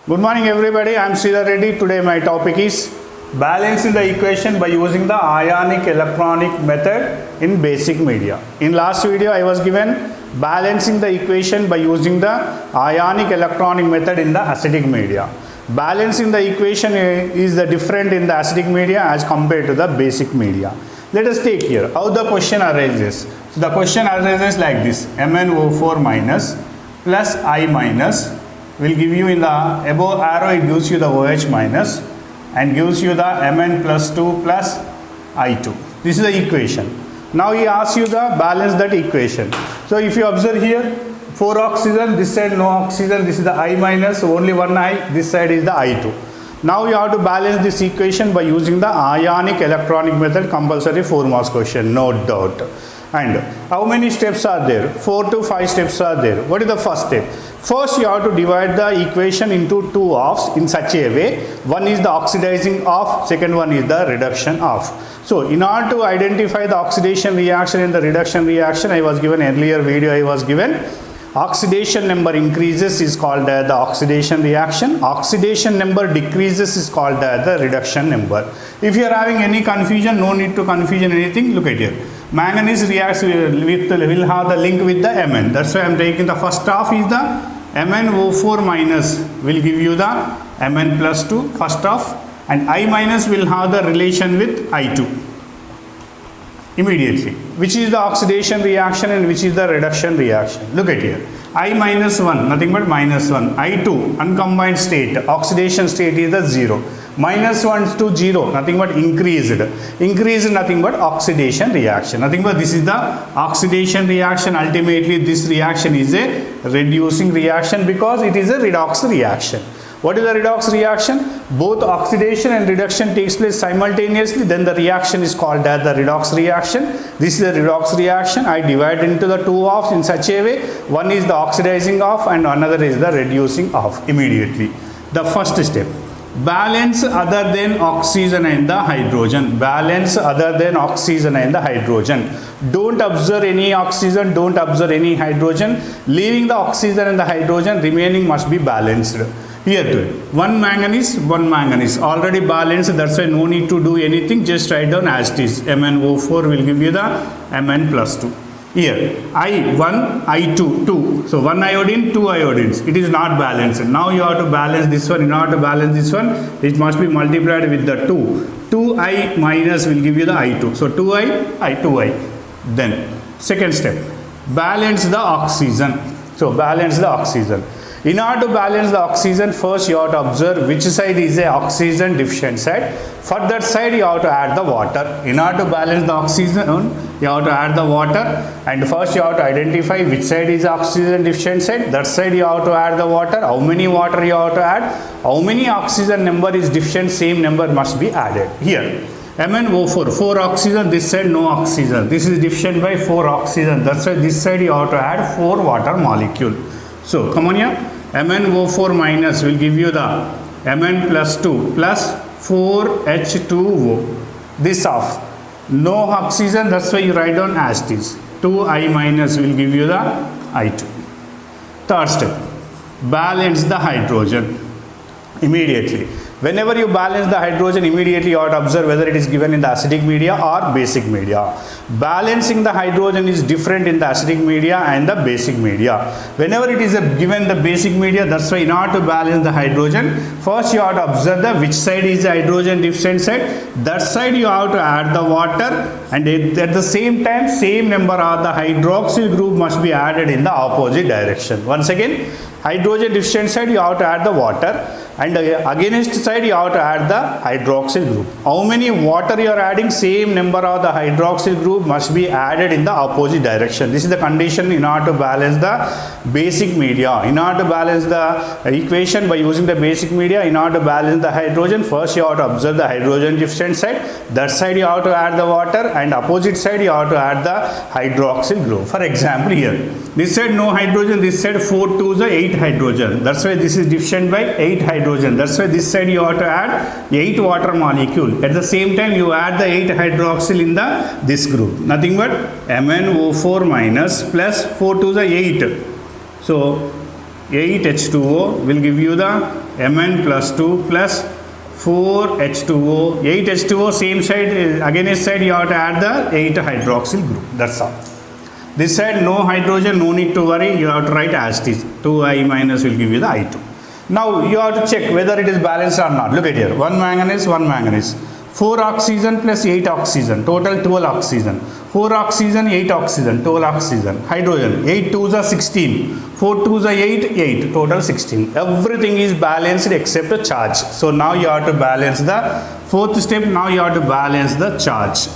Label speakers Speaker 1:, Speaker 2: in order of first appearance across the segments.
Speaker 1: Good morning everybody, I am Sridharreddy. Today my topic is balancing the equation by using the ionic electronic method in basic media. In last video I was given balancing the equation by using the ionic electronic method in the acidic media. Balancing the equation is the different in the acidic media as compared to the basic media. Let us take here how the question arises. So the question arises like this: MnO4 minus plus I minus will give you in the above arrow, it gives you the OH minus and gives you the Mn plus 2 plus I2. This is the equation. Now he asks you the balance that equation. So if you observe here, 4 oxygen, this side no oxygen, this is the I minus, only one I, this side is the I2. Now you have to balance this equation by using the ionic electronic method, compulsory 4 marks question, no doubt. And how many steps are there? 4 to 5 steps are there. What is the first step? First you have to divide the equation into two halves in such a way. One is the oxidizing half, second one is the reduction half. So in order to identify the oxidation reaction and the reduction reaction, I was given earlier video, I was given oxidation number increases is called the oxidation reaction. Oxidation number decreases is called the reduction number. If you are having any confusion, no need to confusion anything. Look at here. Manganese reacts will have the link with the Mn. That's why I am taking the first half is the MnO4 minus will give you the Mn plus 2 first half, and I minus will have the relation with I2 immediately, which is the oxidation reaction and which is the reduction reaction. Look at here, I minus 1 nothing but minus 1, I2 uncombined state, oxidation state is the 0, minus 1 to 0 nothing but increased nothing but oxidation reaction, nothing but this is the oxidation reaction. Ultimately this reaction is a reducing reaction because it is a redox reaction. What is the redox reaction? Both oxidation and reduction takes place simultaneously, then the reaction is called as the redox reaction. This is the redox reaction. I divide into the two halves in such a way, one is the oxidizing half and another is the reducing half immediately. The first step, balance other than oxygen and the hydrogen. Balance other than oxygen and the hydrogen. Don't observe any oxygen, don't observe any hydrogen. Leaving the oxygen and the hydrogen, remaining must be balanced. Here too, one manganese already balanced, that's why no need to do anything, just write down as it is. MnO4 will give you the Mn plus 2. Here I1, I2, 2. So 1 iodine, 2 iodines. It is not balanced. Now you have to balance this one. In order to balance this one, it must be multiplied with the 2. 2I minus will give you the I2. So 2I, I2I. Then second step, balance the oxygen. So balance the oxygen. In order to balance the oxygen, first you have to observe which side is a oxygen deficient side. For that side you have to add the water. In order to balance the oxygen, you have to add the water, and first you have to identify which side is oxygen deficient side. That side you have to add the water. How many water you have to add? How many oxygen number is deficient, same number must be added. Here MnO4, 4 oxygen, this side no oxygen. This is deficient by 4 oxygen. That's why this side you have to add 4 water molecule. So come on here. MnO4 minus will give you the Mn plus 2 plus 4H2O. This half. No oxygen, that's why you write down as it is. 2I minus will give you the I2. Third step, balance the hydrogen immediately. Whenever you balance the hydrogen, immediately you have to observe whether it is given in the acidic media or basic media. Balancing the hydrogen is different in the acidic media and the basic media. Whenever it is given the basic media, that's why in order to balance the hydrogen, first you have to observe the which side is the hydrogen deficient side. That side you have to add the water, and at the same time same number of the hydroxyl group must be added in the opposite direction. Once again, hydrogen deficient side you have to add the water, and against side you have to add the hydroxyl group. How many water you are adding, same number of the hydroxyl group must be added in the opposite direction. This is the condition in order to balance the basic media. In order to balance the equation by using the basic media, in order to balance the hydrogen, first you have to observe the hydrogen deficient side. That side you have to add the water, and opposite side you have to add the hydroxyl group. For example, here this side no hydrogen, this side 4 to the 8 hydrogen. That's why this is deficient by 8 hydrogen. That's why this side you have to add 8 water molecule. At the same time you add the 8 hydroxyl in this group. Nothing but MnO4 minus plus 4 to the 8. So 8H2O will give you the Mn plus 2 plus 4H2O, 8H2O, same side, against side you have to add the 8 hydroxyl group, that's all. This side no hydrogen, no need to worry, you have to write as it is, 2I minus will give you the I2. Now you have to check whether it is balanced or not. Look at here, 1 manganese, 4 oxygen plus 8 oxygen, total 12 oxygen, 4 oxygen, 8 oxygen, 12 oxygen, hydrogen, 8 2s are 16, 4 2s are 8, total 16. Everything is balanced except the charge. So now you have to balance the fourth step, now you have to balance the charge.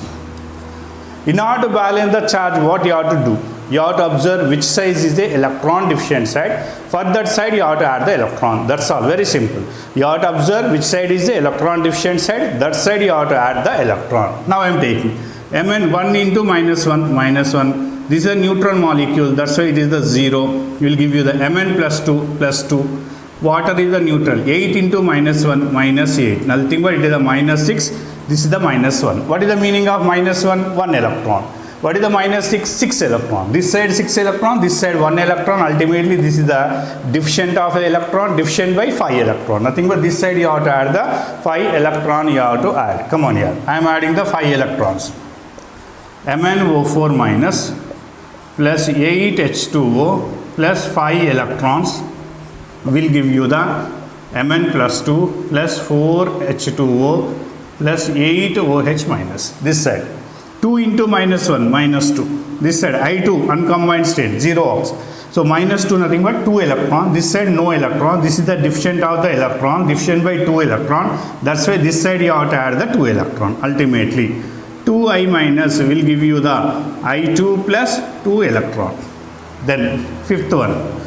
Speaker 1: In order to balance the charge, what you have to do? You have to observe which side is the electron deficient side. For that side you have to add the electron. That's all, very simple. You have to observe which side is the electron deficient side. That side you have to add the electron. Now I am taking Mn 1 into minus 1. This is a neutron molecule. That's why it is the 0. Will give you the Mn plus 2. Water is the neutral. 8 into minus 1, minus 8. Nothing but it is a minus 6. This is the minus 1. What is the meaning of minus 1? 1 electron. What is the minus 6? 6 electron. This side 6 electron, this side 1 electron. Ultimately this is the deficient of an electron, deficient by 5 electron. Nothing but this side you have to add the 5 electron you have to add. Come on here. I am adding the 5 electrons. MnO4 minus plus 8H2O plus 5 electrons will give you the Mn plus 2 plus 4H2O plus 8OH minus. This side. 2 into minus 1, minus 2. This side, I2, uncombined state, 0 ox. So minus 2, nothing but 2 electron. This side, no electron. This is the deficient of the electron, deficient by 2 electron. That's why this side you have to add the 2 electron. Ultimately, 2I minus will give you the I2 plus 2 electron. Then, fifth one.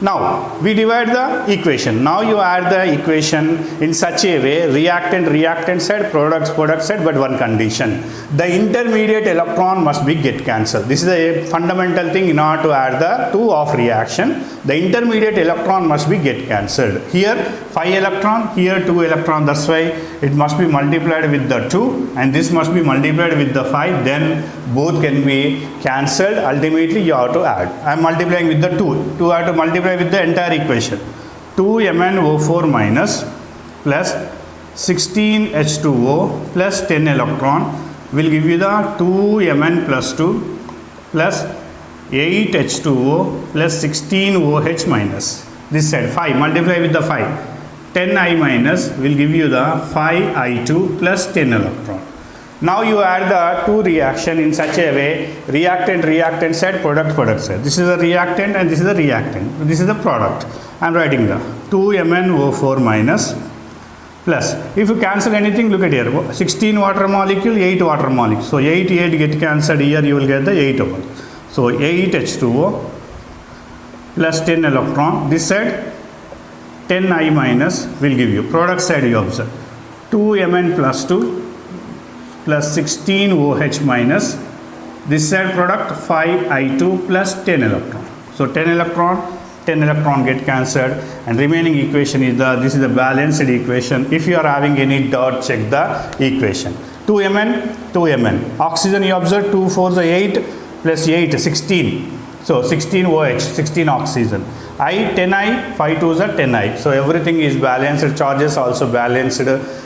Speaker 1: Now, we divide the equation. Now you add the equation in such a way, reactant side, product side, but one condition. The intermediate electron must be get cancelled. This is a fundamental thing in order to add the two of reaction. The intermediate electron must be get cancelled. Here 5 electron, here 2 electron. That's why it must be multiplied with the 2 and this must be multiplied with the 5. Then both can be cancelled. Ultimately you have to add. I am multiplying with the 2. 2 I have to multiply with the entire equation. 2MnO4 minus plus 16H2O plus 10 electron will give you the 2Mn plus 2 plus 8H2O plus 16OH minus. This side 5, multiply with the 5. 10I minus will give you the 5I2 plus 10 electron. Now you add the two reaction in such a way, reactant side, product side. This is the reactant and this is the reactant. This is the product. I am writing the 2MnO4 minus plus. If you cancel anything, look at here. 16 water molecule, 8 water molecule. So 8 get cancelled here, you will get the 8 over. So 8H2O plus 10 electron. This side 10I minus will give you. Product side you observe. 2Mn plus 2 plus 16OH minus. This side product 5I2 plus 10 electron. So 10 electron get cancelled and remaining equation is this is the balanced equation. If you are having any doubt, check the equation. 2Mn. Oxygen you observe 2 4s are 8 plus 8 16. So 16 OH, 16 oxygen. I 10I, 5 2s are 10I. So everything is balanced, charges also balanced.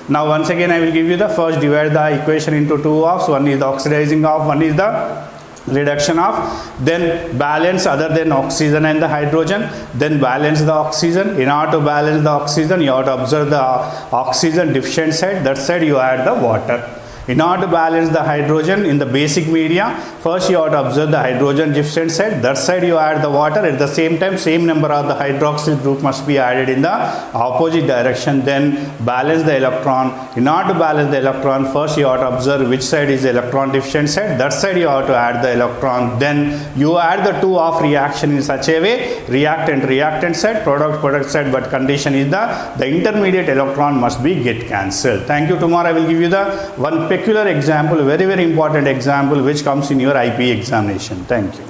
Speaker 1: Now once again I will give you the first divide the equation into two halves. One is the oxidizing half, one is the reduction half. Then balance other than oxygen and the hydrogen. Then balance the oxygen. In order to balance the oxygen, you have to observe the oxygen deficient side. That side you add the water. In order to balance the hydrogen in the basic media, first you have to observe the hydrogen deficient side. That side you add the water. At the same time, same number of the hydroxyl group must be added in the opposite direction. Then balance the electron. In order to balance the electron, first you have to observe which side is the electron deficient side. That side you have to add the electron. Then you add the two of reaction in such a way, reactant side, product side, but condition is the intermediate electron must be get cancelled. Thank you. Tomorrow I will give you the one peculiar example, very important example which comes in your IP examination. Thank you.